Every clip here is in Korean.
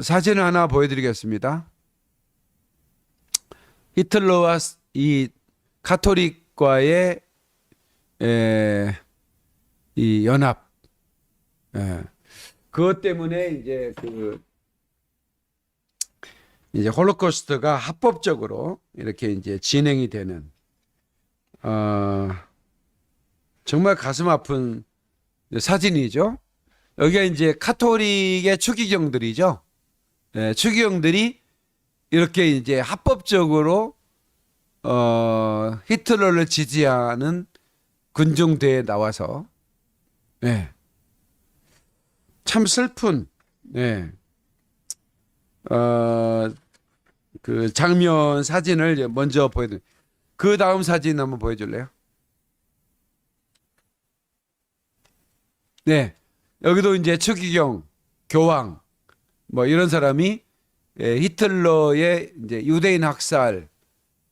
사진을 하나 보여드리겠습니다. 히틀러와 이 가톨릭과의 이 연합, 그것 때문에 이제 홀로코스트가 합법적으로 이렇게 이제 진행이 되는 정말 가슴 아픈 사진이죠. 여기가 이제 가톨릭의 추기경들이죠. 추기경들이 이렇게 이제 합법적으로 히틀러를 지지하는 군중대에 나와서 참 슬픈 그 장면 사진을 먼저 보여드릴게요. 그 다음 사진 한번 보여줄래요? 네, 여기도 이제 추기경, 교황 뭐 이런 사람이 히틀러의 이제 유대인 학살,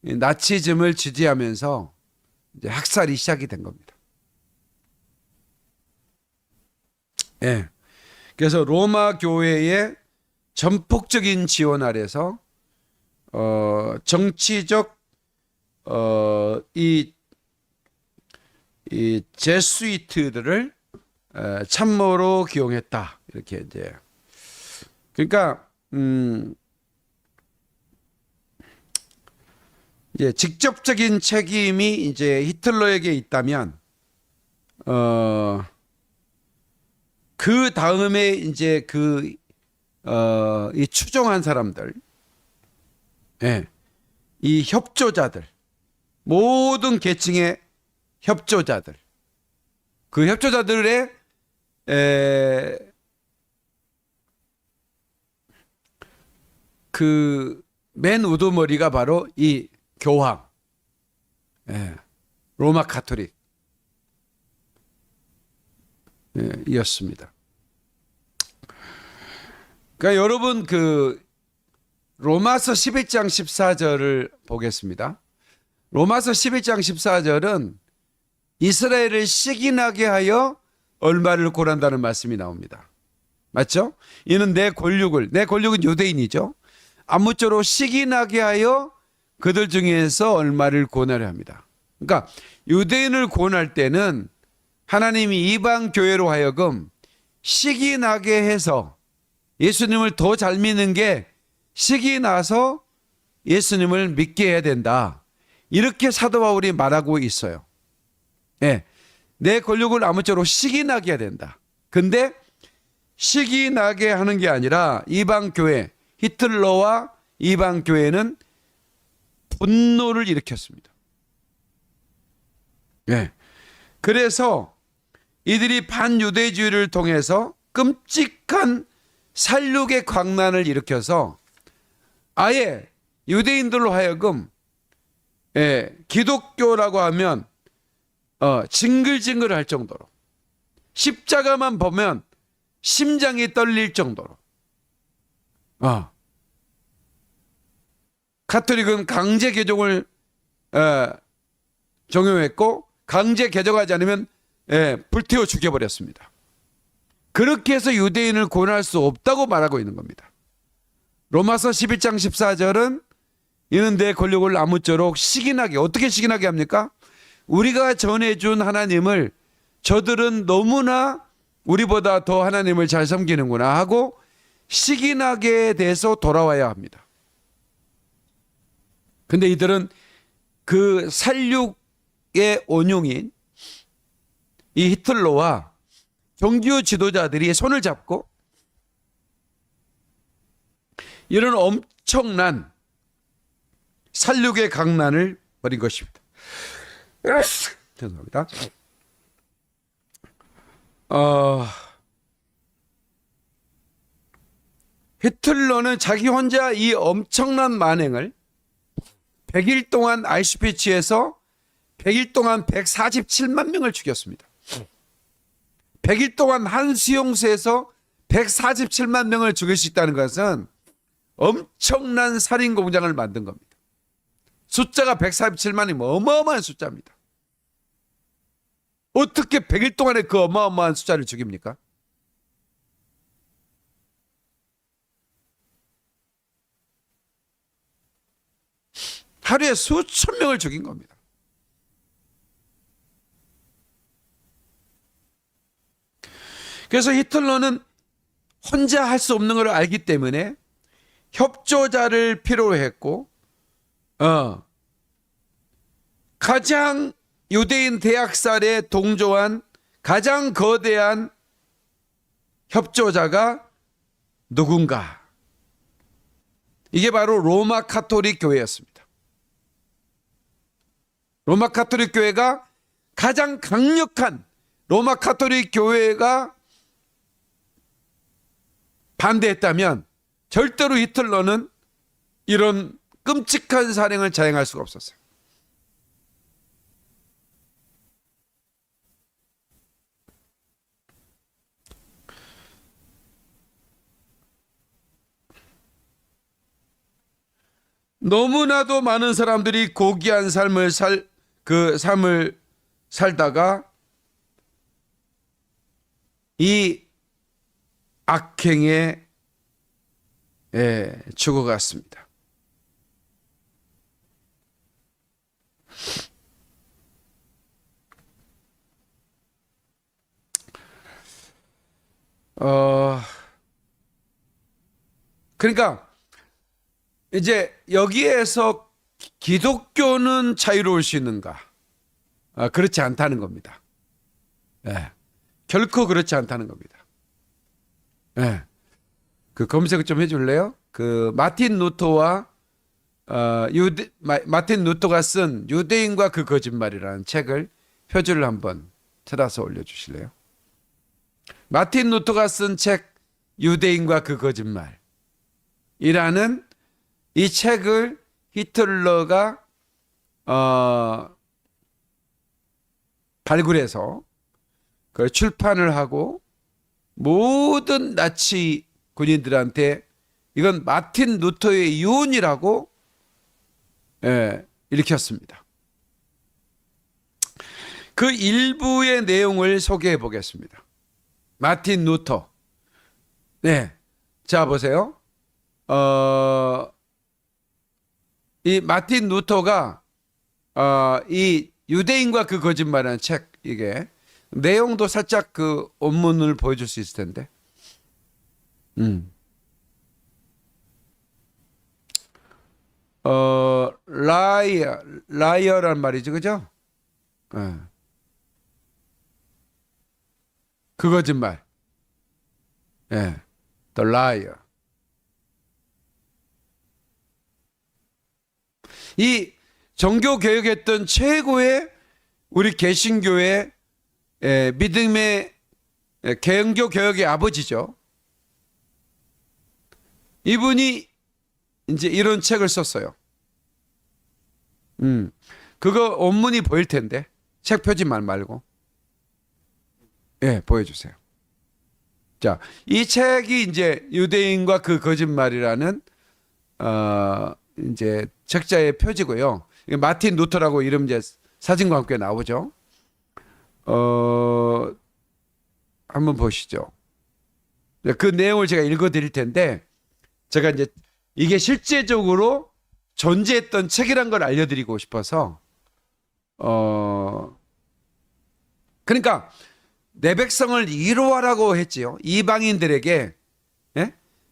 나치즘을 지지하면서 이제 학살이 시작이 된 겁니다. 그래서 로마 교회의 전폭적인 지원 아래서 정치적 이 제수이트들을 참모로 기용했다. 이렇게 이제 그러니까 이제 직접적인 책임이 이제 히틀러에게 있다면 그 다음에 이제 이 추종한 사람들, 이 협조자들, 모든 계층의 협조자들, 그 협조자들의 그 맨 우두머리가 바로 이 교황, 로마 가톨릭 이었습니다. 그러니까 여러분 로마서 11장 14절을 보겠습니다. 로마서 11장 14절은 이스라엘을 시기나게 하여 얼마를 고난다는 말씀이 나옵니다. 맞죠? 이는 내 권력은 유대인이죠. 아무쪼록 시기나게 하여 그들 중에서 얼마를 고나려 합니다. 그러니까 유대인을 고날 때는 하나님이 이방 교회로 하여금 시기나게 해서 예수님을 더 잘 믿는 게 시기 나서 예수님을 믿게 해야 된다. 이렇게 사도 바울이 말하고 있어요. 내 권력을 아무쪼록 시기 나게 해야 된다. 근데 시기 나게 하는 게 아니라 이방 교회, 히틀러와 이방 교회는 분노를 일으켰습니다. 그래서 이들이 반유대주의를 통해서 끔찍한 살육의 광란을 일으켜서 아예 유대인들로 하여금 기독교라고 하면 징글징글할 정도로, 십자가만 보면 심장이 떨릴 정도로, 가톨릭은 강제 개종을 종용했고 강제 개종하지 않으면 불태워 죽여버렸습니다. 그렇게 해서 유대인을 고난할 수 없다고 말하고 있는 겁니다. 로마서 11장 14절은 이는 내 권력을 아무쪼록 시기나게, 어떻게 시기나게 합니까? 우리가 전해준 하나님을 저들은 너무나 우리보다 더 하나님을 잘 섬기는구나 하고 시기나게 돼서 돌아와야 합니다. 근데 이들은 그 살육의 원흉인 이 히틀러와 종교 지도자들이 손을 잡고 이런 엄청난 살육의 강난을 벌인 것입니다. 죄송합니다. 히틀러는 자기 혼자 이 엄청난 만행을 100일 동안 아이슈비츠에서 100일 동안 147만 명을 죽였습니다. 100일 동안 한 수용소에서 147만 명을 죽일 수 있다는 것은 엄청난 살인 공장을 만든 겁니다. 숫자가 147만이면 어마어마한 숫자입니다. 어떻게 100일 동안에 그 어마어마한 숫자를 죽입니까? 하루에 수천 명을 죽인 겁니다. 그래서 히틀러는 혼자 할 수 없는 걸 알기 때문에 협조자를 필요로 했고, 가장 유대인 대학살에 동조한 가장 거대한 협조자가 누군가? 이게 바로 로마 가톨릭 교회였습니다. 로마 가톨릭 교회가 가장 강력한, 로마 가톨릭 교회가 반대했다면 절대로 히틀러는 이런 끔찍한 살행을 자행할 수가 없었어요. 너무나도 많은 사람들이 고귀한 삶을 살다가 이 악행에 죽어갔습니다. 그러니까 이제 여기에서 기독교는 자유로울 수 있는가? 그렇지 않다는 겁니다. 결코 그렇지 않다는 겁니다. 그 검색 좀 해줄래요? 그 마틴 루터가 쓴 유대인과 그 거짓말이라는 책을 표지를 한번 찾아서 올려주실래요? 마틴 루터가 쓴 책 유대인과 그 거짓말이라는 이 책을 히틀러가 발굴해서 그걸 출판을 하고 모든 나치 군인들한테 이건 마틴 루터의 유언이라고 일으켰습니다. 그 일부의 내용을 소개해 보겠습니다. 마틴 루터. 자 보세요. 이 마틴 루터가 이 유대인과 그 거짓말이라는 책, 이게 내용도 살짝 그 원문을 보여줄 수 있을 텐데. 라이어란 말이죠, 그죠? 그 거짓말. The liar. 이 종교 개혁했던 최고의 우리 개신교의 믿음의 개헌교 개혁의 아버지죠. 이분이 이제 이런 책을 썼어요. 그거 원문이 보일 텐데 책 표지만 말고. 보여주세요. 자, 이 책이 이제 유대인과 그 거짓말이라는 이제 책자의 표지고요. 마틴 루터라고 이름 이제 사진과 함께 나오죠. 한번 보시죠. 그 내용을 제가 읽어드릴 텐데, 제가 이제 이게 실제적으로 존재했던 책이란 걸 알려드리고 싶어서, 그러니까 내 백성을 이루어라고 했지요. 이방인들에게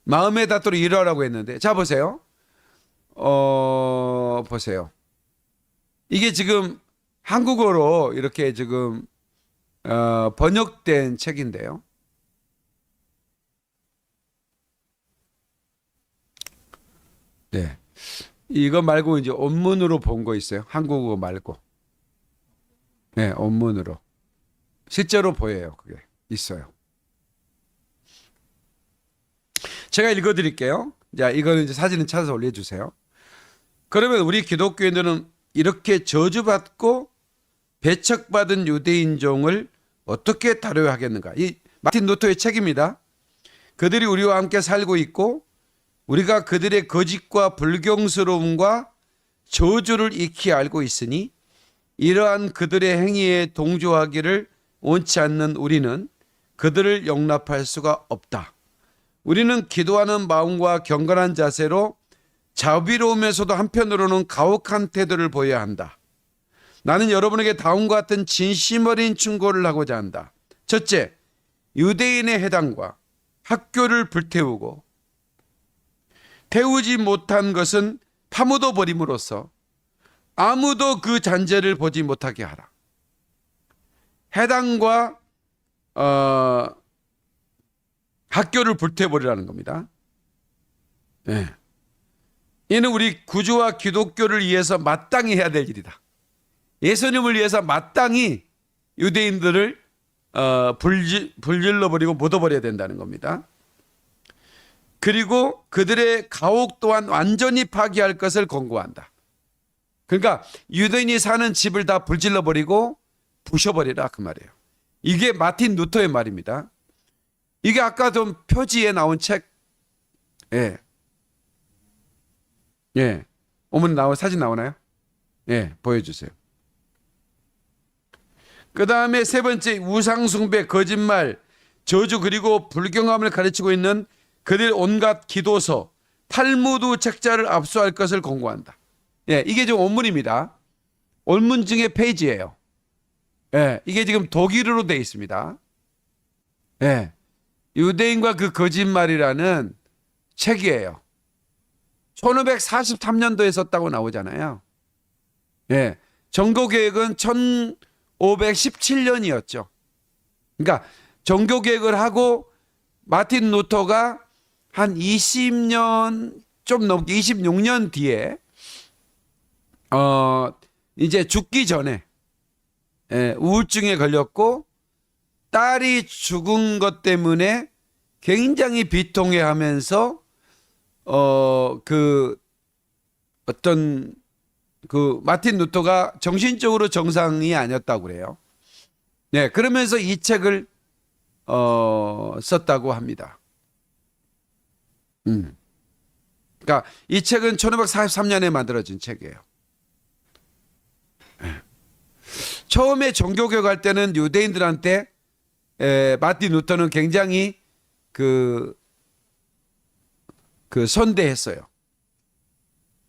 마음에 닿도록 이루어라고 했는데, 자 보세요. 보세요. 이게 지금 한국어로 이렇게 지금 번역된 책인데요. 이거 말고 이제 원문으로 본 거 있어요. 한국어 말고. 원문으로. 실제로 보여요. 그게 있어요. 제가 읽어드릴게요. 자, 이거는 이제 사진을 찾아서 올려주세요. 그러면 우리 기독교인들은 이렇게 저주받고 배척받은 유대인종을 어떻게 다뤄야 하겠는가? 이 마틴 루터의 책입니다. 그들이 우리와 함께 살고 있고 우리가 그들의 거짓과 불경스러움과 저주를 익히 알고 있으니 이러한 그들의 행위에 동조하기를 원치 않는 우리는 그들을 용납할 수가 없다. 우리는 기도하는 마음과 경건한 자세로 자비로우면서도 한편으로는 가혹한 태도를 보여야 한다. 나는 여러분에게 다음과 같은 진심 어린 충고를 하고자 한다. 첫째, 유대인의 해당과 학교를 불태우고 태우지 못한 것은 파묻어 버림으로써 아무도 그 잔재를 보지 못하게 하라. 해당과 학교를 불태워버리라는 겁니다. 네. 이는 우리 구주와 기독교를 위해서 마땅히 해야 될 일이다. 예수님을 위해서 마땅히 유대인들을 불질러버리고 묻어버려야 된다는 겁니다. 그리고 그들의 가옥 또한 완전히 파괴할 것을 권고한다. 그러니까 유대인이 사는 집을 다 불질러버리고 부셔버리라 그 말이에요. 이게 마틴 루터의 말입니다. 이게 아까 좀 표지에 나온 책, 오면 사진 나오나요? 보여주세요. 그 다음에 세 번째, 우상숭배, 거짓말, 저주 그리고 불경함을 가르치고 있는 그들 온갖 기도서, 탈무드 책자를 압수할 것을 권고한다. 이게 지금 원문입니다. 원문 중에 페이지예요. 이게 지금 독일어로 되어 있습니다. 유대인과 그 거짓말이라는 책이에요. 1543년도에 썼다고 나오잖아요. 정교개혁은 1517년이었죠. 그러니까 정교개혁을 하고 마틴 루터가 한 20년 좀 넘게 26년 뒤에 이제 죽기 전에 우울증에 걸렸고 딸이 죽은 것 때문에 굉장히 비통해하면서 마틴 루터가 정신적으로 정상이 아니었다고 그래요. 그러면서 이 책을 썼다고 합니다. 그러니까 이 책은 1543년에 만들어진 책이에요. 처음에 종교개혁할 때는 유대인들한테 마틴 루터는 굉장히 선대했어요.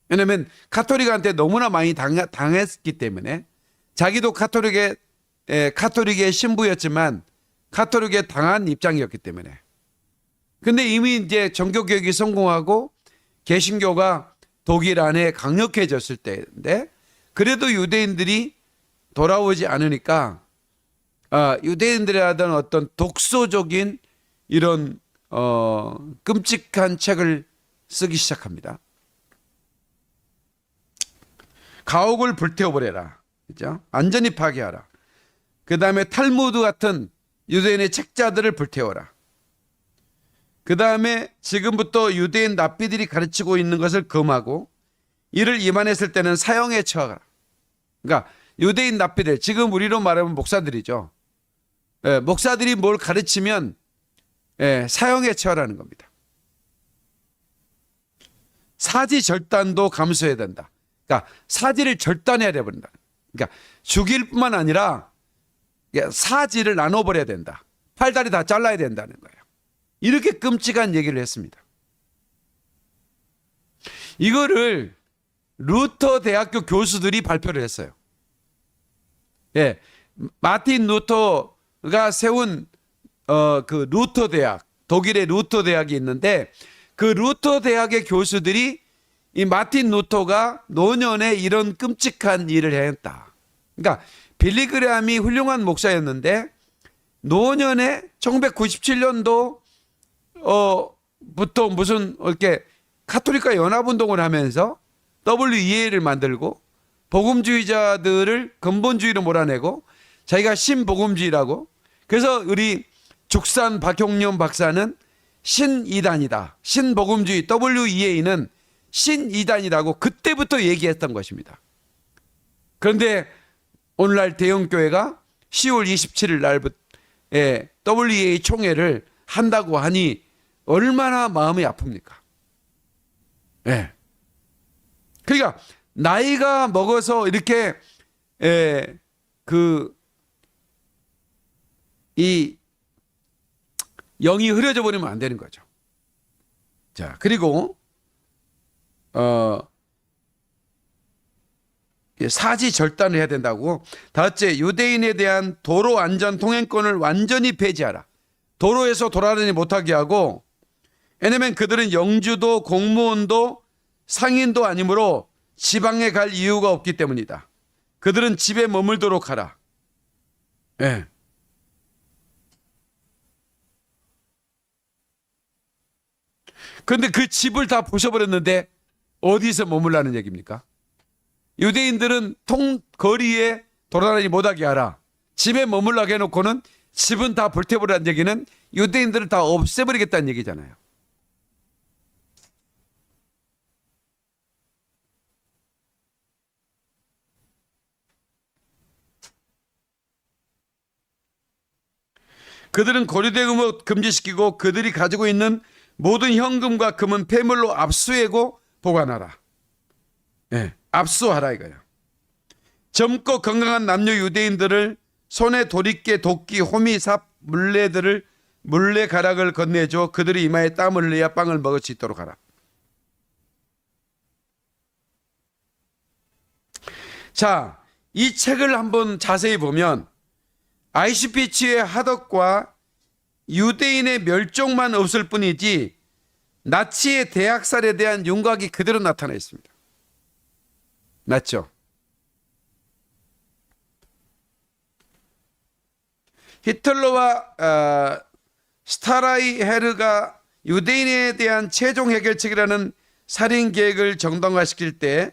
왜냐하면 카톨릭한테 너무나 많이 당했기 때문에 자기도 카톨릭의 신부였지만 카톨릭에 당한 입장이었기 때문에. 근데 이미 이제 종교개혁이 성공하고 개신교가 독일 안에 강력해졌을 때인데 그래도 유대인들이 돌아오지 않으니까 유대인들의 하던 어떤 독소적인 이런 끔찍한 책을 쓰기 시작합니다. 가옥을 불태워버려라. 그죠? 완전히 파괴하라. 그 다음에 탈무드 같은 유대인의 책자들을 불태워라. 그 다음에 지금부터 유대인 랍비들이 가르치고 있는 것을 금하고 이를 위반했을 때는 사형에 처하라. 그러니까 유대인 랍비들, 지금 우리로 말하면 목사들이죠. 목사들이 뭘 가르치면 사형에 처하라는 겁니다. 사지 절단도 감수해야 된다. 그러니까 사지를 절단해야 돼버린다. 그러니까 죽일 뿐만 아니라 사지를 나눠버려야 된다. 팔다리 다 잘라야 된다는 거예요. 이렇게 끔찍한 얘기를 했습니다. 이거를 루터 대학교 교수들이 발표를 했어요. 마틴 루터가 세운 그 루터 대학, 독일의 루터 대학이 있는데 그 루터 대학의 교수들이 이 마틴 루터가 노년에 이런 끔찍한 일을 했다. 그러니까 빌리 그레함이 훌륭한 목사였는데 노년에 1997년도 부터 무슨 이렇게 카톨릭과 연합운동을 하면서 WEA를 만들고 복음주의자들을 근본주의로 몰아내고 자기가 신복음주의라고, 그래서 우리 죽산 박용련 박사는 신이단이다. 신복음주의 WEA는 신이단이라고 그때부터 얘기했던 것입니다. 그런데 오늘날 대형교회가 10월 27일 날부터 WEA 총회를 한다고 하니 얼마나 마음이 아픕니까? 그러니까 나이가 먹어서 이렇게 이 영이 흐려져 버리면 안 되는 거죠. 자, 그리고 어, 사지 절단을 해야 된다고. 다섯째, 유대인에 대한 도로 안전 통행권을 완전히 폐지하라. 도로에서 돌아다니지 못하게 하고, 왜냐면 그들은 영주도 공무원도 상인도 아니므로 지방에 갈 이유가 없기 때문이다. 그들은 집에 머물도록 하라. 예. 그런데 그 집을 다 부셔버렸는데 어디서 머물라는 얘기입니까? 유대인들은 거리에 돌아다니지 못하게 하라. 집에 머물라게 해놓고는 집은 다 불태워버리라는 얘기는 유대인들을 다 없애버리겠다는 얘기잖아요. 그들은 고리대금을 금지시키고 그들이 가지고 있는 모든 현금과 금은 폐물로 압수하고 보관하라. 예, 압수하라 이거야. 젊고 건강한 남녀 유대인들을 손에 도리깨, 도끼, 호미, 삽, 물레가락을 건네줘 그들이 이마에 땀을 흘려야 빵을 먹을 수 있도록 하라. 자, 이 책을 한번 자세히 보면 아이슈비츠의 하덕과 유대인의 멸종만 없을 뿐이지 나치의 대학살에 대한 윤곽이 그대로 나타나 있습니다. 맞죠? 히틀러와 스타라이헤르가 유대인에 대한 최종 해결책이라는 살인 계획을 정당화시킬 때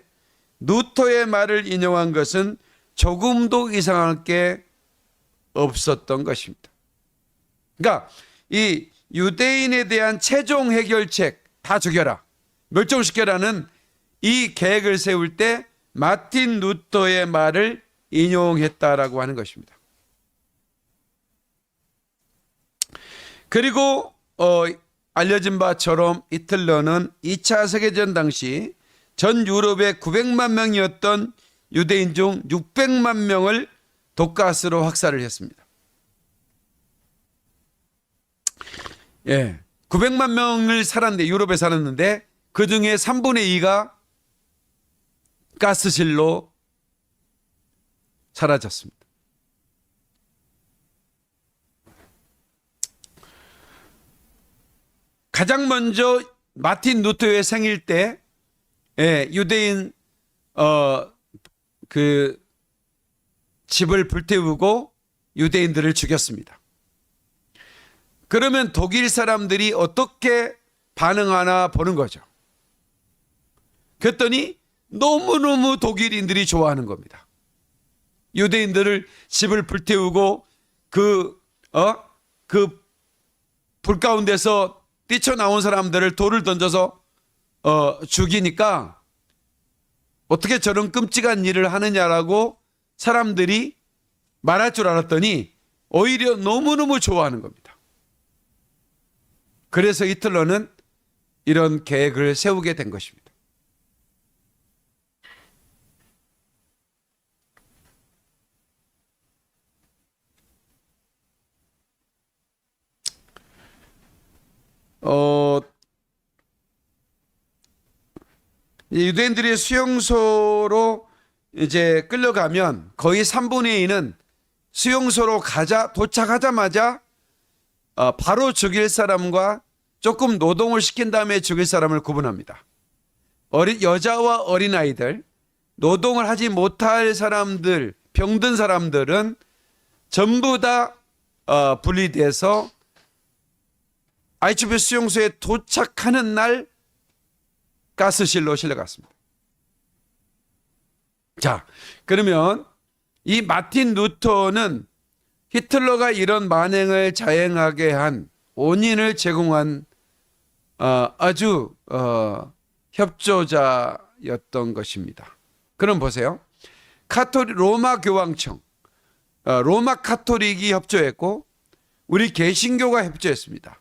루터의 말을 인용한 것은 조금도 이상할 게 없었던 것입니다. 그러니까 이 유대인에 대한 최종 해결책 다 죽여라, 멸종시켜라는 이 계획을 세울 때 마틴 루터의 말을 인용했다라고 하는 것입니다. 그리고 알려진 바처럼 히틀러는 2차 세계대전 당시 전 유럽에 900만 명이었던 유대인 중 600만 명을 독가스로 학살을 했습니다. 예, 900만 명을 살았는데, 유럽에 살았는데 그 중에 3분의 2가 가스실로 사라졌습니다. 가장 먼저 마틴 루터의 생일 때 유대인 그 집을 불태우고 유대인들을 죽였습니다. 그러면 독일 사람들이 어떻게 반응하나 보는 거죠. 그랬더니 너무너무 독일인들이 좋아하는 겁니다. 유대인들을 집을 불태우고 그 불 가운데서 뛰쳐나온 사람들을 돌을 던져서 죽이니까 어떻게 저런 끔찍한 일을 하느냐라고 사람들이 말할 줄 알았더니 오히려 너무너무 좋아하는 겁니다. 그래서 히틀러는 이런 계획을 세우게 된 것입니다. 유대인들이 수용소로 이제 끌려가면 거의 3분의 2는 수용소로 도착하자마자 바로 죽일 사람과 조금 노동을 시킨 다음에 죽일 사람을 구분합니다. 여자와 어린아이들, 노동을 하지 못할 사람들, 병든 사람들은 전부 다 분리돼서 아이슈비츠 수용소에 도착하는 날 가스실로 실려갔습니다. 자, 그러면 이 마틴 루터는 히틀러가 이런 만행을 자행하게 한 원인을 제공한 아주 협조자였던 것입니다. 그럼 보세요. 로마 교황청, 로마 카톨릭이 협조했고 우리 개신교가 협조했습니다.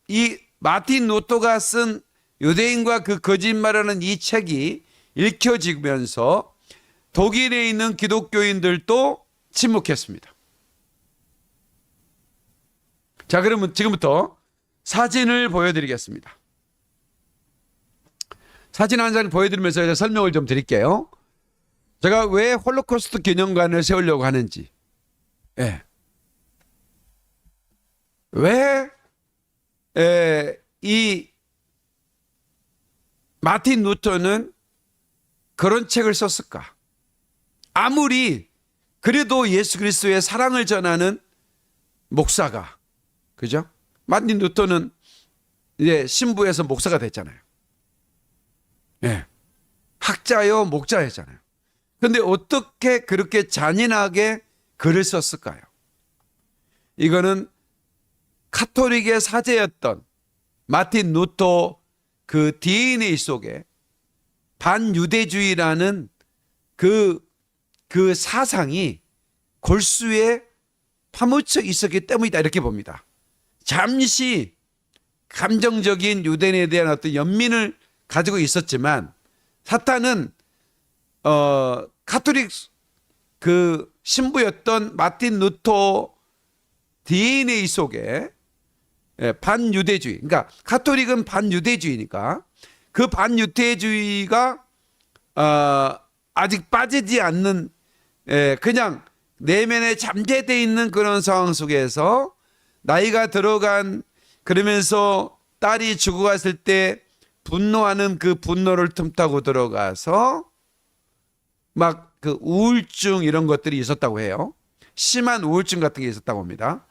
이 마틴 루터가 쓴 유대인과 그 거짓말하는 이 책이 읽혀지면서 독일에 있는 기독교인들도 침묵했습니다. 자, 그러면 지금부터 사진을 보여드리겠습니다. 사진 한 장 보여드리면서 제가 설명을 좀 드릴게요. 제가 왜 홀로코스트 기념관을 세우려고 하는지, 예. 왜, 이 마틴 루터는 그런 책을 썼을까? 아무리 그래도 예수 그리스도의 사랑을 전하는 목사가, 그죠? 마틴 루터는 이제 신부에서 목사가 됐잖아요. 예. 학자요, 목자였잖아요. 근데 어떻게 그렇게 잔인하게 글을 썼을까요? 이거는 카톨릭의 사제였던 마틴 루터 그 DNA 속에 반유대주의라는 그 사상이 골수에 파묻혀 있었기 때문이다, 이렇게 봅니다. 잠시 감정적인 유대인에 대한 어떤 연민을 가지고 있었지만 사탄은 카톨릭 그 신부였던 마틴 루터 DNA 속에 반유대주의, 그러니까 카톨릭은 반유대주의니까 그 반유대주의가 아직 빠지지 않는, 그냥 내면에 잠재되어 있는 그런 상황 속에서 나이가 들어간, 그러면서 딸이 죽어갔을 때 분노하는 그 분노를 틈타고 들어가서 막 그 우울증 이런 것들이 있었다고 해요. 심한 우울증 같은 게 있었다고 합니다.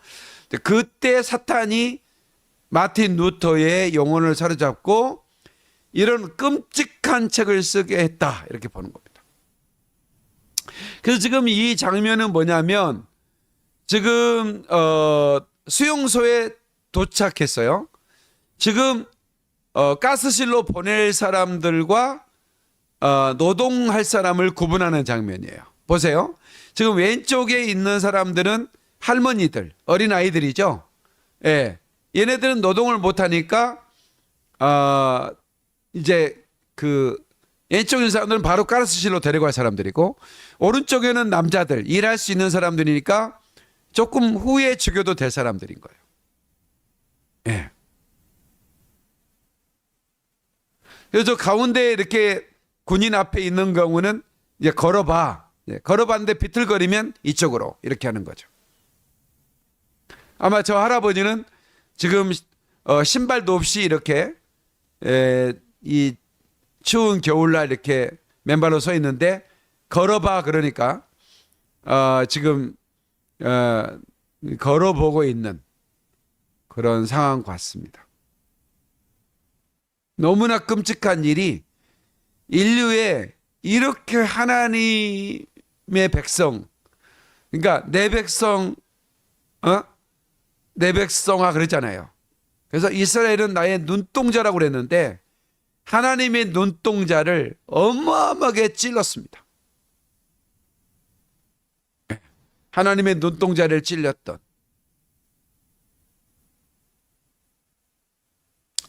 그때 사탄이 마틴 루터의 영혼을 사로잡고 이런 끔찍한 책을 쓰게 했다, 이렇게 보는 겁니다. 그래서 지금 이 장면은 뭐냐면, 지금 수용소에 도착했어요. 지금 가스실로 보낼 사람들과 노동할 사람을 구분하는 장면이에요. 보세요. 지금 왼쪽에 있는 사람들은 할머니들, 어린아이들이죠. 예. 얘네들은 노동을 못하니까 이제 그 왼쪽에 있는 사람들은 바로 가스실로 데려갈 사람들이고, 오른쪽에는 남자들, 일할 수 있는 사람들이니까 조금 후에 죽여도 될 사람들인 거예요. 예. 그래서 가운데 이렇게 군인 앞에 있는 경우는 이제 걸어봐. 걸어봤는데 비틀거리면 이쪽으로, 이렇게 하는 거죠. 아마 저 할아버지는 지금 신발도 없이 이렇게 이 추운 겨울날 이렇게 맨발로 서 있는데 걸어봐 그러니까 지금 걸어보고 있는 그런 상황 같습니다. 너무나 끔찍한 일이, 인류에 이렇게 하나님의 백성, 그러니까 내 백성, 내 백성아 그랬잖아요. 그래서 이스라엘은 나의 눈동자라고 그랬는데 하나님의 눈동자를 어마어마하게 찔렀습니다. 하나님의 눈동자를 찔렸던.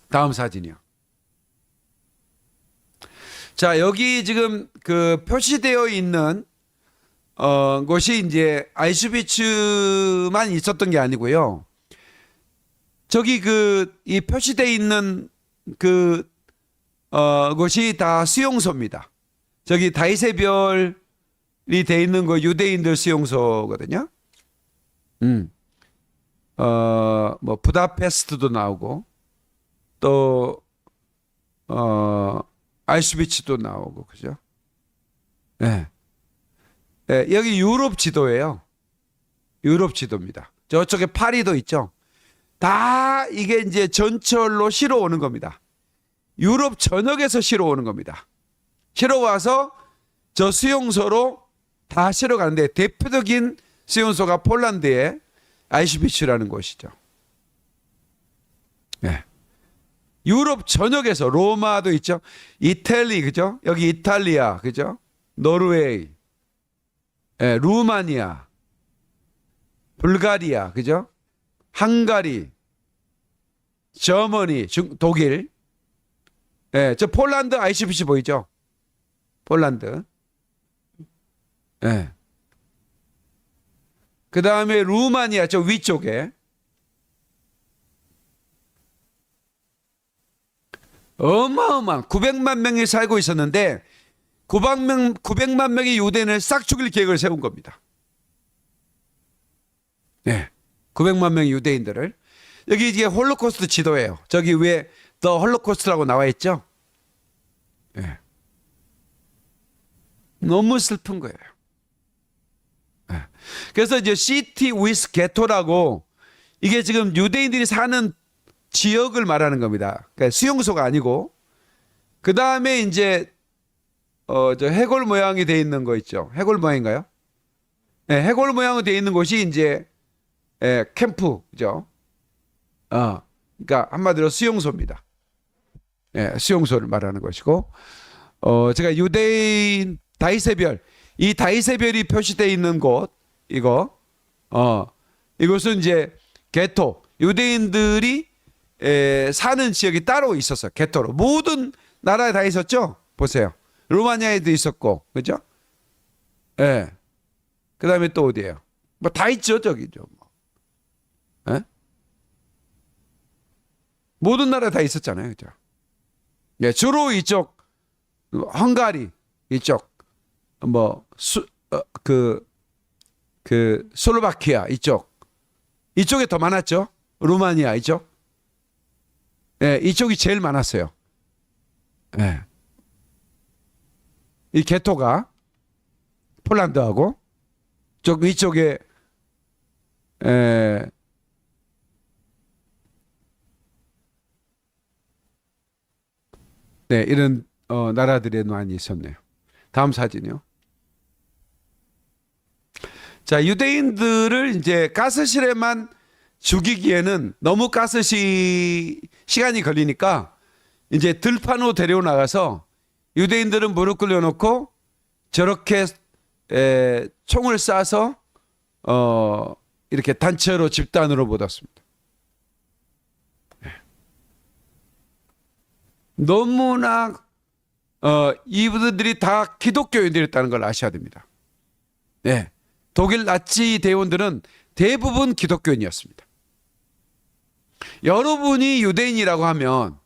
다음 사진이요. 자, 여기 지금 그 표시되어 있는 곳이 이제 아이슈비츠만 있었던 게 아니고요. 저기 이 표시되어 있는 곳이 다 수용소입니다. 저기 다윗의 별이 돼 있는 거 유대인들 수용소거든요. 뭐 부다페스트도 나오고 또 아이슈비츠도 나오고, 그죠? 네. 네, 여기 유럽 지도예요. 유럽 지도입니다. 저쪽에 파리도 있죠. 다 이게 이제 전철로 실어 오는 겁니다. 유럽 전역에서 실어 오는 겁니다. 실어 와서 저 수용소로 다 실어 가는데, 대표적인 수용소가 폴란드의 아이슈비츠라는 곳이죠. 네. 유럽 전역에서, 로마도 있죠. 이탈리, 그죠? 여기 이탈리아, 그죠? 노르웨이, 예, 루마니아, 불가리아, 그죠? 헝가리, 저머니, 독일, 예, 저 폴란드 아이슈비츠 보이죠? 폴란드. 예. 그 다음에 루마니아, 저 위쪽에. 어마어마한 900만 명이 살고 있었는데 900만 명의 유대인을 싹 죽일 계획을 세운 겁니다. 네, 900만 명의 유대인들을. 여기 이게 홀로코스트 지도예요. 저기 위에 더 홀로코스트라고 나와 있죠. 네. 너무 슬픈 거예요. 네. 그래서 이제 시티 위스 게토라고 이게 지금 유대인들이 사는 지역을 말하는 겁니다. 그러니까 수용소가 아니고. 그 다음에 이제 저 해골 모양이 돼 있는 거 있죠. 해골 모양인가요? 네, 해골 모양으로 돼 있는 곳이 이제 캠프죠. 그러니까 한마디로 수용소입니다. 네, 수용소를 말하는 것이고, 제가 유대인 다이세별, 이 다이세별이 표시되어 있는 곳, 이곳은 이제 게토, 유대인들이 사는 지역이 따로 있었어요. 게토로. 모든 나라에 다 있었죠? 보세요. 루마니아에도 있었고, 그죠? 예. 네. 그 다음에 또 어디예요? 뭐 다 있죠, 저기죠. 예? 모든 나라에 다 있었잖아요, 그죠? 예, 주로 이쪽, 헝가리, 이쪽, 슬로바키아, 이쪽에 더 많았죠? 루마니아, 이쪽? 예, 이쪽이 제일 많았어요. 예. 이 게토가 폴란드하고 위쪽에 네, 이런 나라들이 많이 있었네요. 다음 사진이요. 자, 유대인들을 이제 가스실에만 죽이기에는 너무 시간이 걸리니까 이제 들판으로 데리고 나가서 유대인들은 무릎 꿇려놓고 저렇게 총을 쏴서 이렇게 단체로 집단으로 묻었습니다. 너무나 이분들이 다 기독교인들이었다는 걸 아셔야 됩니다. 네, 독일 나치 대원들은 대부분 기독교인이었습니다. 여러분이 유대인이라고 하면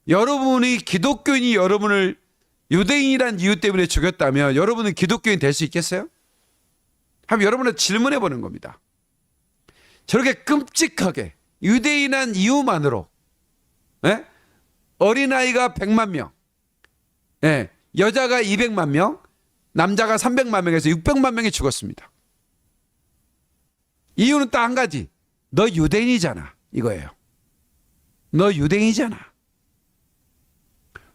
여러분이 기독교인이 여러분을 유대인이란 이유 때문에 죽였다면 여러분은 기독교인 될 수 있겠어요? 한번 여러분은 질문해 보는 겁니다. 저렇게 끔찍하게 유대인한 이유만으로 어린아이가 100만 명, 여자가 200만 명, 남자가 300만 명에서 600만 명이 죽었습니다. 이유는 딱 한 가지. 너 유대인이잖아. 이거예요. 너 유대인이잖아.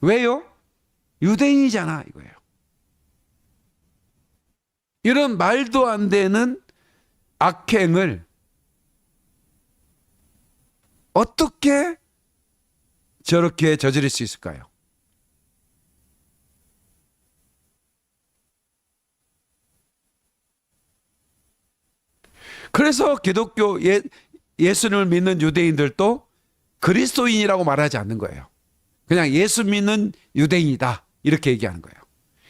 왜요? 유대인이잖아. 이거예요. 이런 말도 안 되는 악행을 어떻게 저렇게 저지를 수 있을까요? 그래서 기독교 예수님을 믿는 유대인들도 그리스도인이라고 말하지 않는 거예요. 그냥 예수 믿는 유대인이다 이렇게 얘기하는 거예요.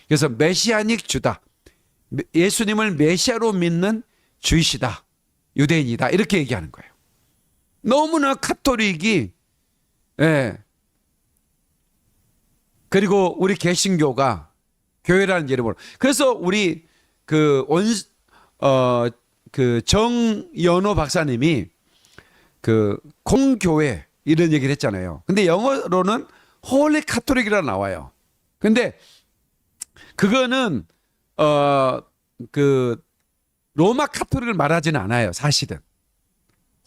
그래서 메시아닉 주다. 예수님을 메시아로 믿는 주이시다. 유대인이다 이렇게 얘기하는 거예요. 너무나 카톨릭이 그리고 우리 개신교가 교회라는 이름으로 그래서 우리 정연호 박사님이 공교회 이런 얘기를 했잖아요. 근데 영어로는 홀리 카톨릭이라 나와요. 근데 그거는 로마 카톨릭을 말하지는 않아요. 사실은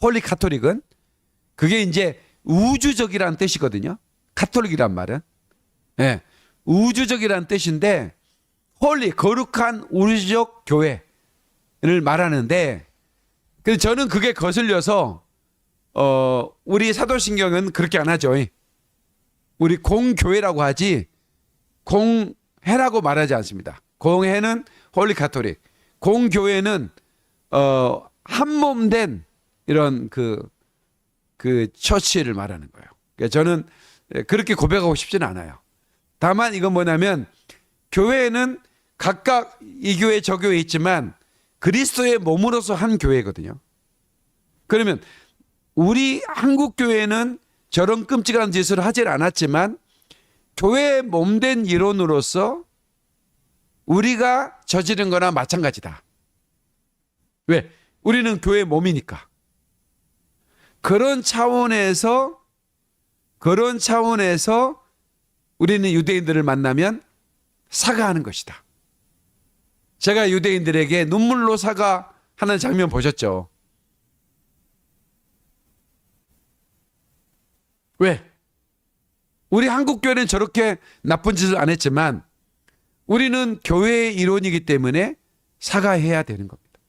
홀리 카톨릭은 그게 이제 우주적이라는 뜻이거든요. 카톨릭이란 말은 우주적이라는 뜻인데 홀리 거룩한 우주적 교회를 말하는데 근데 저는 그게 거슬려서 우리 사도신경은 그렇게 안 하죠. 우리 공교회라고 하지 공회라고 말하지 않습니다. 공회는 홀리 카톨릭, 공교회는 한몸된 이런 그 처치를 말하는 거예요. 그러니까 저는 그렇게 고백하고 싶지는 않아요. 다만 이건 뭐냐면 교회는 각각 이 교회 저 교회 있지만 그리스도의 몸으로서 한 교회거든요. 그러면 우리 한국 교회는 저런 끔찍한 짓을 하질 않았지만 교회의 몸된 이론으로서 우리가 저지른 거나 마찬가지다. 왜? 우리는 교회의 몸이니까. 그런 차원에서 우리는 유대인들을 만나면 사과하는 것이다. 제가 유대인들에게 눈물로 사과하는 장면 보셨죠? 왜? 우리 한국 교회는 저렇게 나쁜 짓을 안 했지만 우리는 교회의 일원이기 때문에 사과해야 되는 겁니다.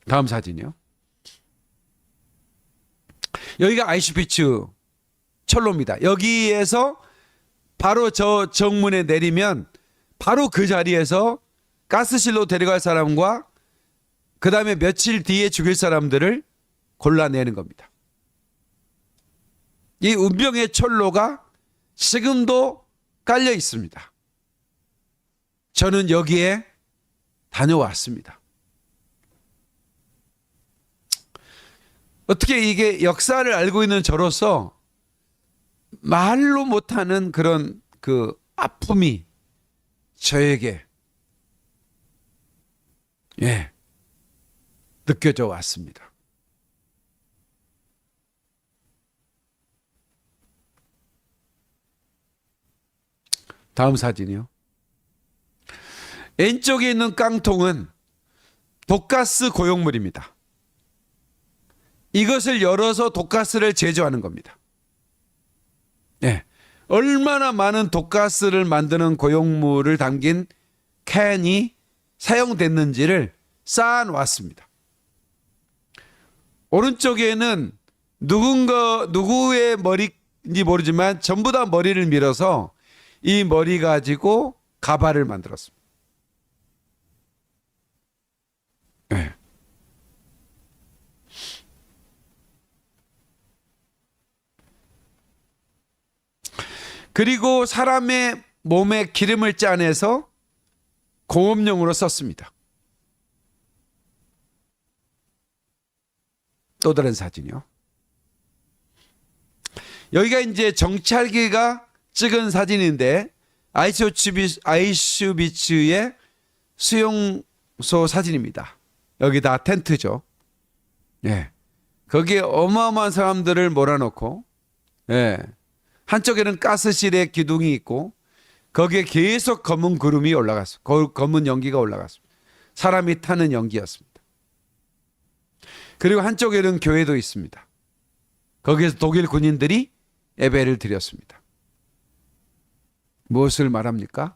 다음 사진이요. 여기가 아이슈비츠 철로입니다. 여기에서 바로 저 정문에 내리면 바로 그 자리에서 가스실로 데려갈 사람과 그 다음에 며칠 뒤에 죽일 사람들을 골라내는 겁니다. 이 운명의 철로가 지금도 깔려 있습니다. 저는 여기에 다녀왔습니다. 어떻게 이게 역사를 알고 있는 저로서 말로 못하는 그런 그 아픔이 저에게 느껴져 왔습니다. 다음 사진이요. 왼쪽에 있는 깡통은 독가스 고용물입니다. 이것을 열어서 독가스를 제조하는 겁니다. 얼마나 많은 독가스를 만드는 고용물을 담긴 캔이 사용됐는지를 쌓아놓았습니다. 오른쪽에는 누구의 머리인지 모르지만 전부 다 머리를 밀어서 이 머리 가지고 가발을 만들었습니다. 그리고 사람의 몸에 기름을 짜내서 공업용으로 썼습니다. 또 다른 사진이요. 여기가 이제 정찰기가 찍은 사진인데 아이슈비츠의 수용소 사진입니다. 여기 다 텐트죠. 거기에 어마어마한 사람들을 몰아넣고 한쪽에는 가스실의 기둥이 있고 거기에 계속 검은 구름이 올라갔습니다. 검은 연기가 올라갔습니다. 사람이 타는 연기였습니다. 그리고 한쪽에는 교회도 있습니다. 거기에서 독일 군인들이 예배를 드렸습니다. 무엇을 말합니까?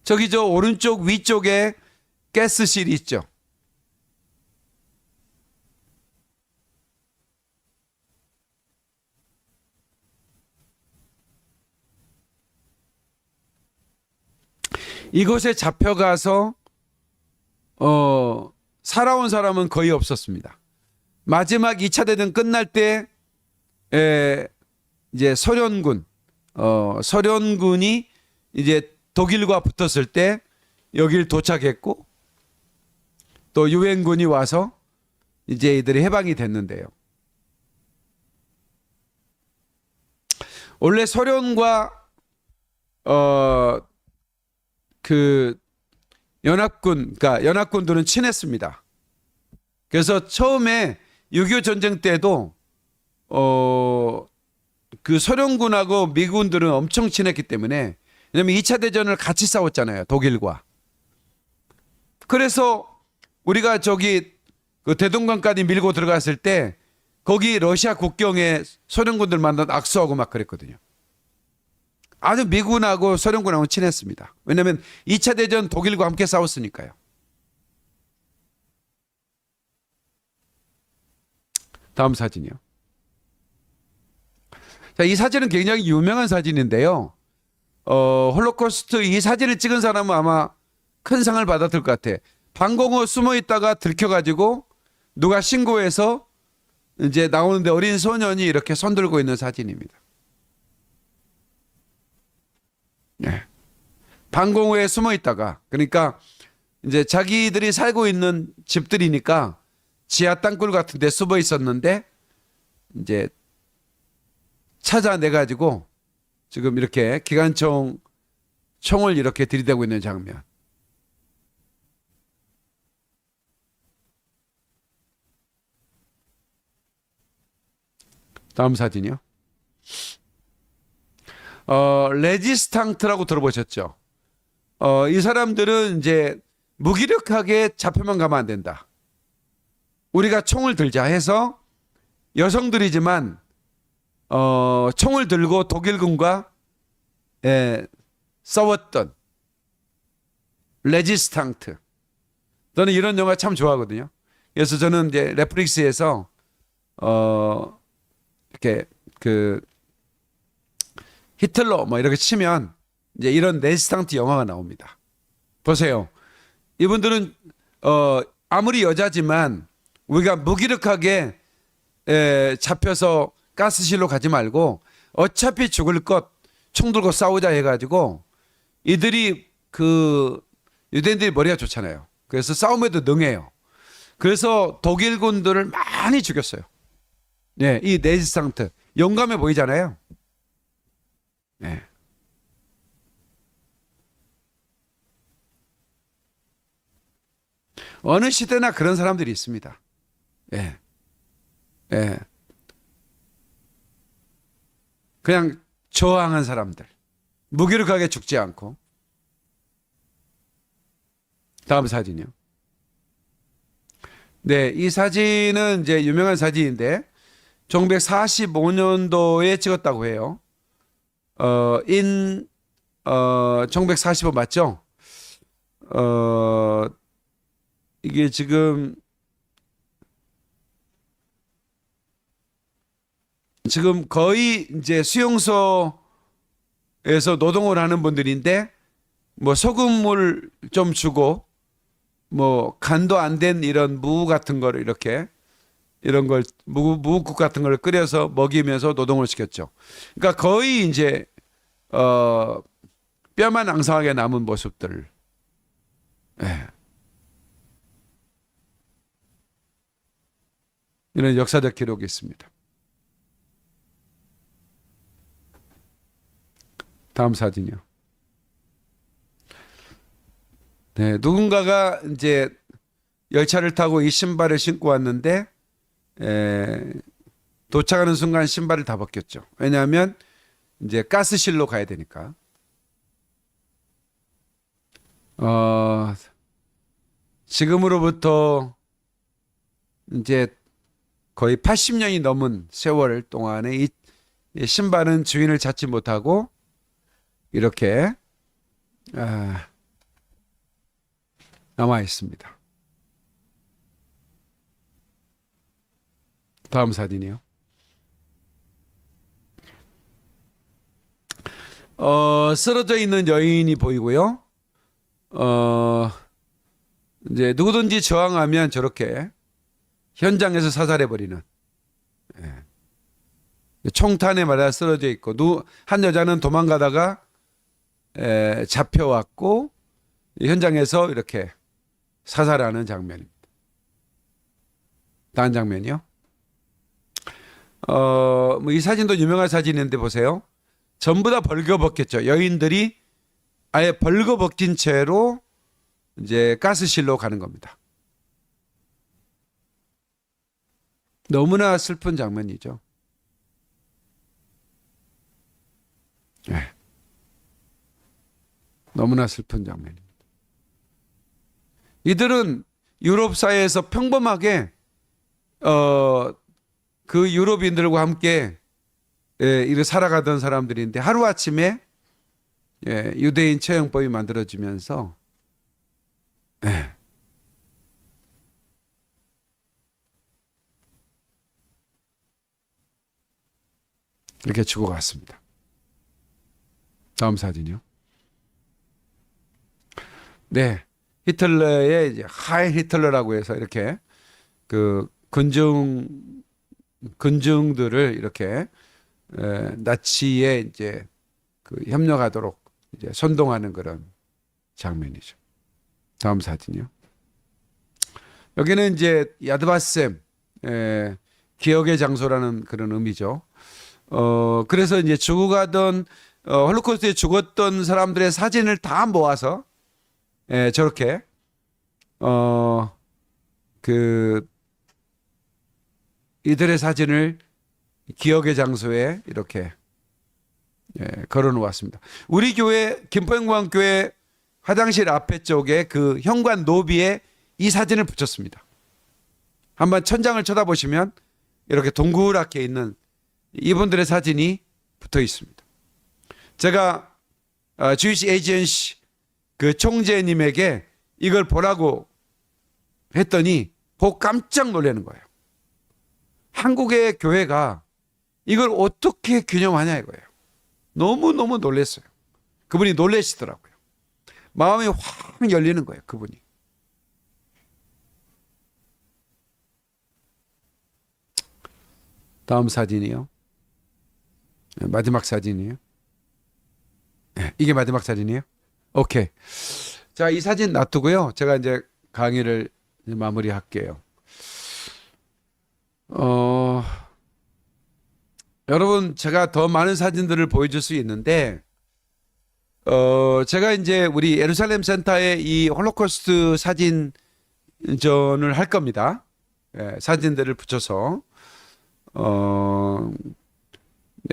저기 저 오른쪽 위쪽에 가스실이 있죠. 이곳에 잡혀가서 살아온 사람은 거의 없었습니다. 마지막 2차 대전 끝날 때 이제 소련군이 이제 독일과 붙었을 때 여길 도착했고 또 유엔군이 와서 이제 이들이 해방이 됐는데요. 원래 소련과 그 그러니까 연합군들은 친했습니다. 그래서 처음에 6.25 전쟁 때도 그 소련군하고 미군들은 엄청 친했기 때문에, 왜냐면 2차 대전을 같이 싸웠잖아요, 독일과. 그래서 우리가 저기 그 대동강까지 밀고 들어갔을 때 거기 러시아 국경에 소련군들 만나 악수하고 막 그랬거든요. 아주 미군하고 소련군하고 친했습니다. 왜냐하면 2차 대전 독일과 함께 싸웠으니까요. 다음 사진이요. 자, 이 사진은 굉장히 유명한 사진인데요. 홀로코스트 이 사진을 찍은 사람은 아마 큰 상을 받았을 것 같아. 방공호 숨어 있다가 들켜가지고 누가 신고해서 이제 나오는데 어린 소년이 이렇게 손 들고 있는 사진입니다. 방공호에 숨어 있다가, 그러니까 이제 자기들이 살고 있는 집들이니까 지하 땅굴 같은 데 숨어 있었는데 이제 찾아내 가지고 지금 이렇게 기관총 총을 이렇게 들이대고 있는 장면. 다음 사진이요. 레지스탕트라고 들어보셨죠? 이 사람들은 이제 무기력하게 잡혀만 가면 안 된다. 우리가 총을 들자 해서 여성들이지만 총을 들고 독일군과 싸웠던 레지스탕트. 저는 이런 영화 참 좋아하거든요. 그래서 저는 이제 넷플릭스에서 이렇게 그 히틀러 뭐 이렇게 치면 이제 이런 레지스탕트 영화가 나옵니다. 보세요. 이분들은 아무리 여자지만 우리가 무기력하게 잡혀서 가스실로 가지 말고 어차피 죽을 것 총 들고 싸우자 해가지고 이들이 그 유대인들이 머리가 좋잖아요. 그래서 싸움에도 능해요. 그래서 독일군들을 많이 죽였어요. 네, 이 레지스탕트 용감해 보이잖아요. 네. 어느 시대나 그런 사람들이 있습니다. 예. 예. 그냥 저항한 사람들. 무기력하게 죽지 않고. 다음 사진이요. 네, 이 사진은 이제 유명한 사진인데 1945년도에 찍었다고 해요. 1945 맞죠? 이게 지금 거의 이제 수용소에서 노동을 하는 분들인데 뭐 소금물 좀 주고 뭐 간도 안 된 이런 무 같은 거를 이렇게 이런 걸 무국 같은 걸 끓여서 먹이면서 노동을 시켰죠. 그러니까 거의 이제 뼈만 앙상하게 남은 모습들. 예. 이런 역사적 기록이 있습니다. 다음 사진이요. 네, 누군가가 이제 열차를 타고 이 신발을 신고 왔는데 도착하는 순간 신발을 다 벗겼죠. 왜냐하면 이제 가스실로 가야 되니까. 지금으로부터 이제 거의 80년이 넘은 세월 동안에 이 신발은 주인을 찾지 못하고 이렇게 남아 있습니다. 다음 사진이요. 쓰러져 있는 여인이 보이고요. 이제 누구든지 저항하면 저렇게 현장에서 사살해버리는. 예. 총탄에 맞아 쓰러져 있고 한 여자는 도망가다가 잡혀왔고 현장에서 이렇게 사살하는 장면입니다. 다음 장면이요. 뭐 이 사진도 유명한 사진인데 보세요. 전부 다 벌거벗겼죠. 여인들이 아예 벌거벗긴 채로 이제 가스실로 가는 겁니다. 너무나 슬픈 장면이죠. 네. 너무나 슬픈 장면입니다. 이들은 유럽 사회에서 평범하게 그 유럽인들과 함께 이렇게 살아가던 사람들인데 하루아침에 유대인 처형법이 만들어지면서 이렇게 죽어갔습니다. 다음 사진이요. 네, 히틀러의 이제 하이 히틀러라고 해서 이렇게 그 군중들을 이렇게 나치에 이제 그 협력하도록 이제 선동하는 그런 장면이죠. 다음 사진이요. 여기는 이제 야드바셈 기억의 장소라는 그런 의미죠. 그래서 이제 죽어가던 홀로코스트에 죽었던 사람들의 사진을 다 모아서 저렇게 이들의 사진을 기억의 장소에 이렇게 걸어 놓았습니다. 우리 교회 김포영광교회 화장실 앞에 쪽에 그 현관 노비에 이 사진을 붙였습니다. 한번 천장을 쳐다보시면 이렇게 동그랗게 있는 이분들의 사진이 붙어 있습니다. 제가 주이시 에이전시 그 총재님에게 이걸 보라고 했더니 보고 깜짝 놀라는 거예요. 한국의 교회가 이걸 어떻게 균형하냐 이거예요. 너무너무 놀랐어요. 그분이 놀라시더라고요. 마음이 확 열리는 거예요. 그분이. 다음 사진이요. 마지막 사진이에요. 이게 마지막 사진이에요. 오케이. 자, 이 사진 놔두고요. 제가 이제 강의를 마무리할게요. 여러분, 제가 더 많은 사진들을 보여줄 수 있는데, 제가 이제 우리 예루살렘 센터에 이 홀로코스트 사진전을 할 겁니다. 사진들을 붙여서.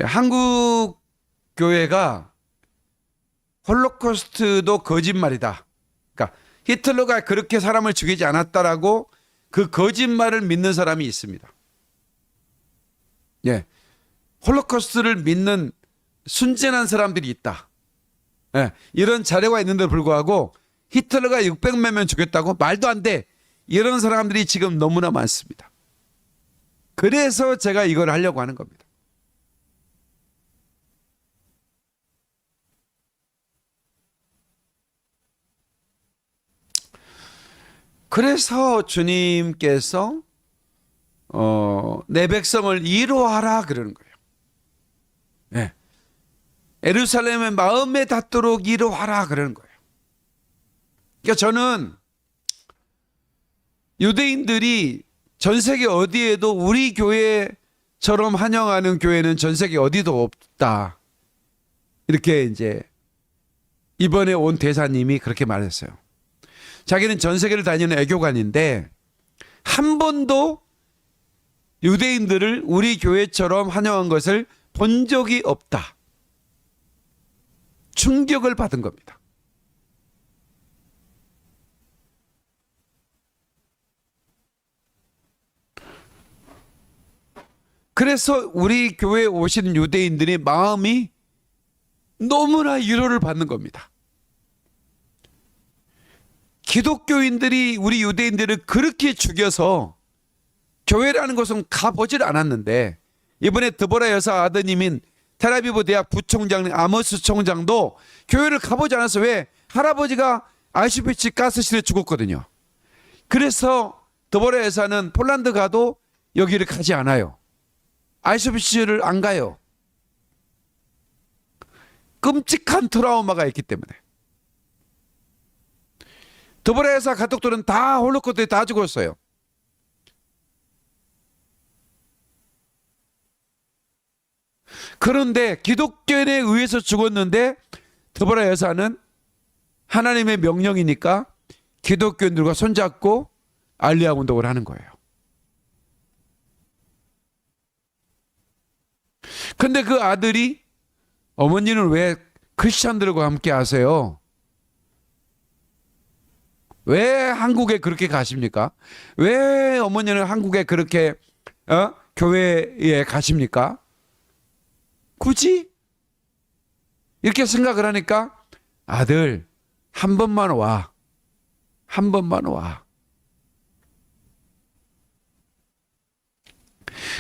한국 교회가 홀로코스트도 거짓말이다. 그러니까 히틀러가 그렇게 사람을 죽이지 않았다라고 그 거짓말을 믿는 사람이 있습니다. 예. 홀로코스트를 믿는 순진한 사람들이 있다. 예. 이런 자료가 있는데 불구하고 히틀러가 600만 명 죽였다고 말도 안 돼. 이런 사람들이 지금 너무나 많습니다. 그래서 제가 이걸 하려고 하는 겁니다. 그래서 주님께서 내 백성을 위로하라 그러는 거예요. 네. 예루살렘의 마음에 닿도록 위로하라 그러는 거예요. 그러니까 저는 유대인들이 전 세계 어디에도 우리 교회처럼 환영하는 교회는 전 세계 어디도 없다. 이렇게 이제 이번에 온 대사님이 그렇게 말했어요. 자기는 전 세계를 다니는 애교관인데 한 번도 유대인들을 우리 교회처럼 환영한 것을 본 적이 없다. 충격을 받은 겁니다. 그래서 우리 교회에 오시는 유대인들의 마음이 너무나 위로를 받는 겁니다. 기독교인들이 우리 유대인들을 그렇게 죽여서 교회라는 곳은 가보질 않았는데 이번에 드보라 여사 아드님인 텔아비브 대학 부총장 아모스 총장도 교회를 가보지 않았어. 왜? 할아버지가 아우슈비츠 가스실에 죽었거든요. 그래서 드보라 여사는 폴란드 가도 여기를 가지 않아요. 아우슈비츠를 안 가요. 끔찍한 트라우마가 있기 때문에. 드보라 여사 가족들은 다 홀로코스트에 다 죽었어요. 그런데 기독교인에 의해서 죽었는데 드보라 여사는 하나님의 명령이니까 기독교인들과 손잡고 알리아 운동을 하는 거예요. 근데 그 아들이 어머니는 왜 크리스찬들과 함께 하세요? 왜 한국에 그렇게 가십니까? 왜 어머니는 한국에 그렇게 교회에 가십니까? 굳이? 이렇게 생각을 하니까 아들 한 번만 와. 한 번만 와.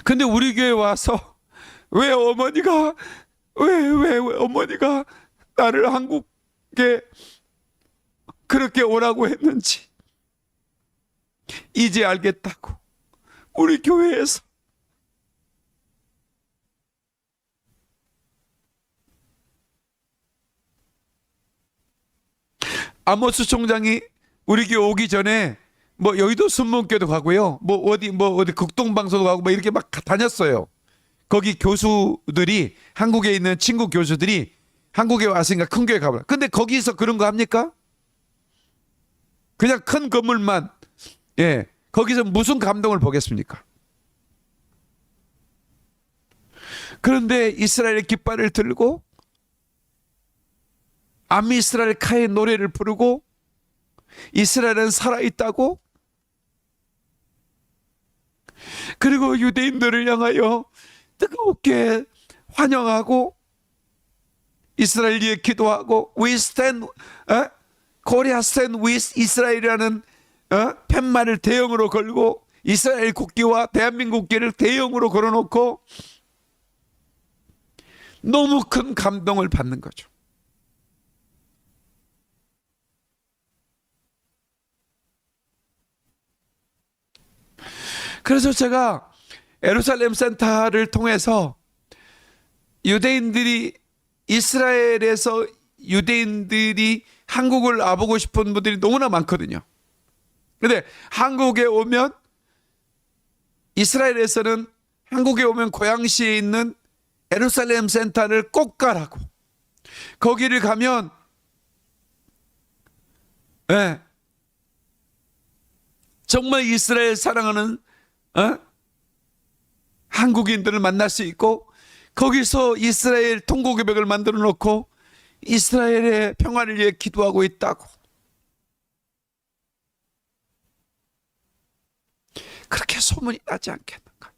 근데 우리 교회 와서 왜 어머니가 나를 한국에 그렇게 오라고 했는지 이제 알겠다고. 우리 교회에서 아모스 총장이 우리 교회 오기 전에 뭐 여의도 순문교도 가고요. 뭐 어디 극동방송도 가고 뭐 이렇게 막 다녔어요. 거기 교수들이, 한국에 있는 친구 교수들이 한국에 왔으니까 큰 교회 가보라. 근데 거기서 그런 거 합니까? 그냥 큰 건물만, 예, 거기서 무슨 감동을 보겠습니까? 그런데 이스라엘의 깃발을 들고 암이스라엘카의 노래를 부르고 이스라엘은 살아있다고, 그리고 유대인들을 향하여 뜨겁게 환영하고 이스라엘 위에 기도하고 We stand, Korea stand with 이스라엘이라는 팻말을 대형으로 걸고 이스라엘 국기와 대한민국 국기를 대형으로 걸어놓고 너무 큰 감동을 받는 거죠. 그래서 제가 예루살렘 센터를 통해서 유대인들이, 이스라엘에서 유대인들이 한국을 와보고 싶은 분들이 너무나 많거든요. 근데 한국에 오면, 이스라엘에서는 한국에 오면 고양시에 있는 예루살렘 센터를 꼭 가라고. 거기를 가면, 예, 정말 이스라엘 사랑하는 한국인들을 만날 수 있고, 거기서 이스라엘 통곡의벽을 만들어 놓고 이스라엘의 평화를 위해 기도하고 있다고. 그렇게 소문이 나지 않겠는가?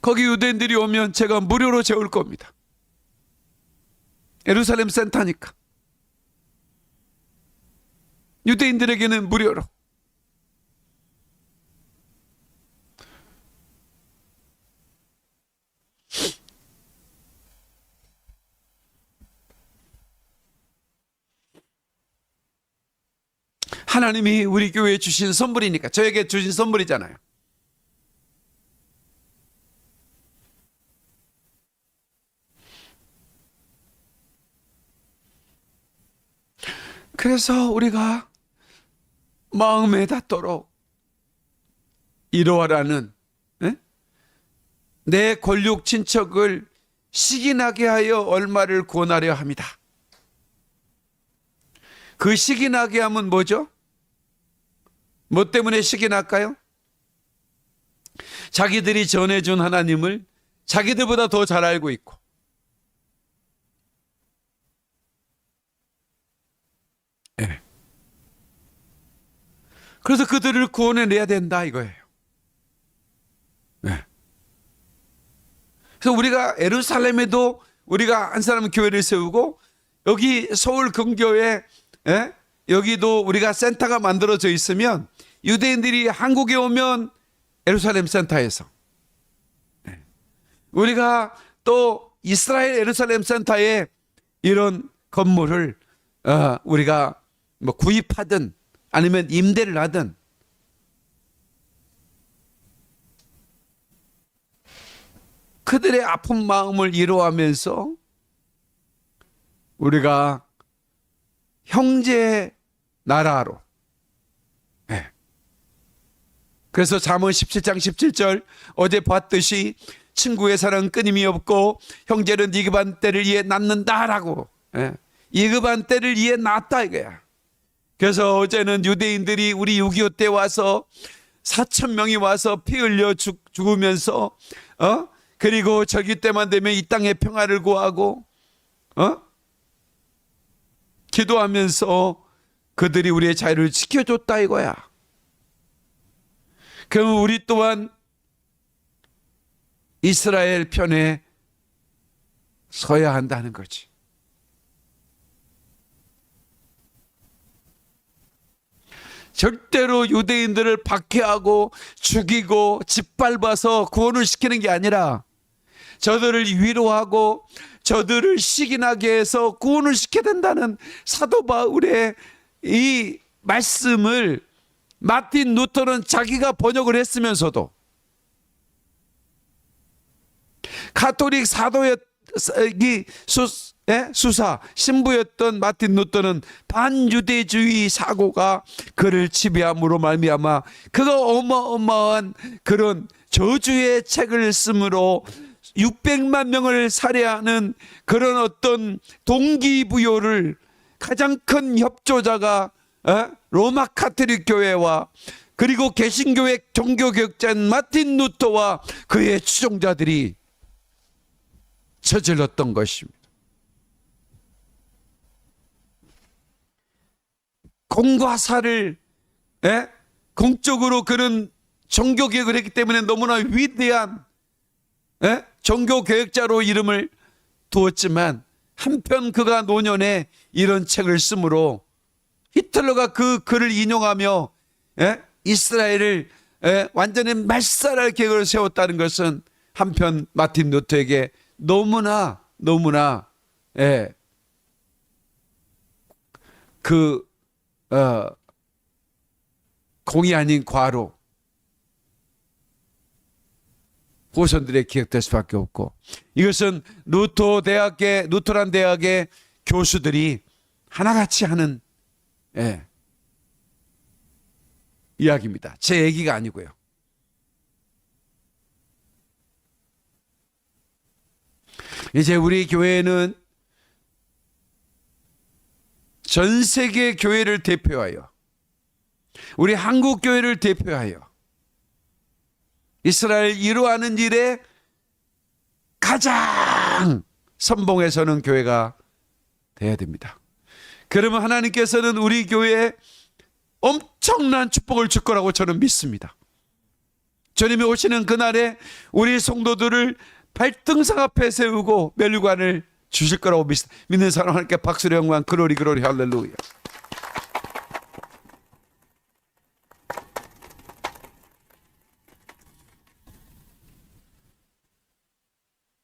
거기 유대인들이 오면 제가 무료로 재울 겁니다. 예루살렘 센터니까. 유대인들에게는 무료로. 하나님이 우리 교회에 주신 선물이니까, 저에게 주신 선물이잖아요. 그래서 우리가 마음에 닿도록 이루어라는, 내 권력 친척을 시기나게 하여 얼마를 권하려 합니다. 그 시기나게 하면 뭐죠? 뭐 때문에 시기날까요? 자기들이 전해준 하나님을 자기들보다 더 잘 알고 있고, 네. 그래서 그들을 구원해내야 된다 이거예요. 네. 그래서 우리가 예루살렘에도 우리가 한 사람 교회를 세우고, 여기 서울 근교에, 여기도 우리가 센터가 만들어져 있으면 유대인들이 한국에 오면 예루살렘 센터에서, 우리가 또 이스라엘 예루살렘 센터에 이런 건물을 우리가 뭐 구입하든 아니면 임대를 하든, 그들의 아픈 마음을 위로하면서 우리가 형제 나라로, 그래서 잠언 17장 17절 어제 봤듯이 친구의 사랑은 끊임이 없고 형제는 이급한 때를 위해 낳는다라고, 이급한 때를 위해 낳았다 이거야. 그래서 어제는 유대인들이 우리 6.25 때 와서 4,000명이 와서 피 흘려 죽으면서, 그리고 저기 때만 되면 이 땅의 평화를 구하고, 기도하면서 그들이 우리의 자유를 지켜줬다 이거야. 그럼 우리 또한 이스라엘 편에 서야 한다는 거지. 절대로 유대인들을 박해하고 죽이고 짓밟아서 구원을 시키는 게 아니라 저들을 위로하고 저들을 시기나게 해서 구원을 시켜야 된다는 사도 바울의 이 말씀을 마틴 루터는 자기가 번역을 했으면서도 가톨릭 사도의 수사 신부였던 마틴 루터는 반유대주의 사고가 그를 지배함으로 말미암아 그가 어마어마한 그런 저주의 책을 쓰므로 600만 명을 살해하는 그런 어떤 동기부여를 가장 큰 협조자가 로마 카톨릭 교회와 그리고 개신교회 종교개혁자인 마틴 루터와 그의 추종자들이 저질렀던 것입니다. 공과 사를 공적으로 그런 종교개혁을 했기 때문에 너무나 위대한 종교개혁자로 이름을 두었지만 한편 그가 노년에 이런 책을 쓰므로 히틀러가 그 글을 인용하며 이스라엘을 완전히 말살할 계획을 세웠다는 것은 한편 마틴 루터에게 너무나 공이 아닌 과로 후손들의 기억될 수밖에 없고, 이것은 루터란 대학의 교수들이 하나같이 하는 이야기입니다. 제 얘기가 아니고요. 이제 우리 교회는 전 세계 교회를 대표하여, 우리 한국 교회를 대표하여 이스라엘 이루하는 일에 가장 선봉에 서는 교회가 되어야 됩니다. 그러면 하나님께서는 우리 교회에 엄청난 축복을 줄 거라고 저는 믿습니다. 주님이 오시는 그날에 우리 성도들을 발등상 앞에 세우고 멸관을 주실 거라고 믿는 사람 하나님께 박수로 영광, 글로리 할렐루야.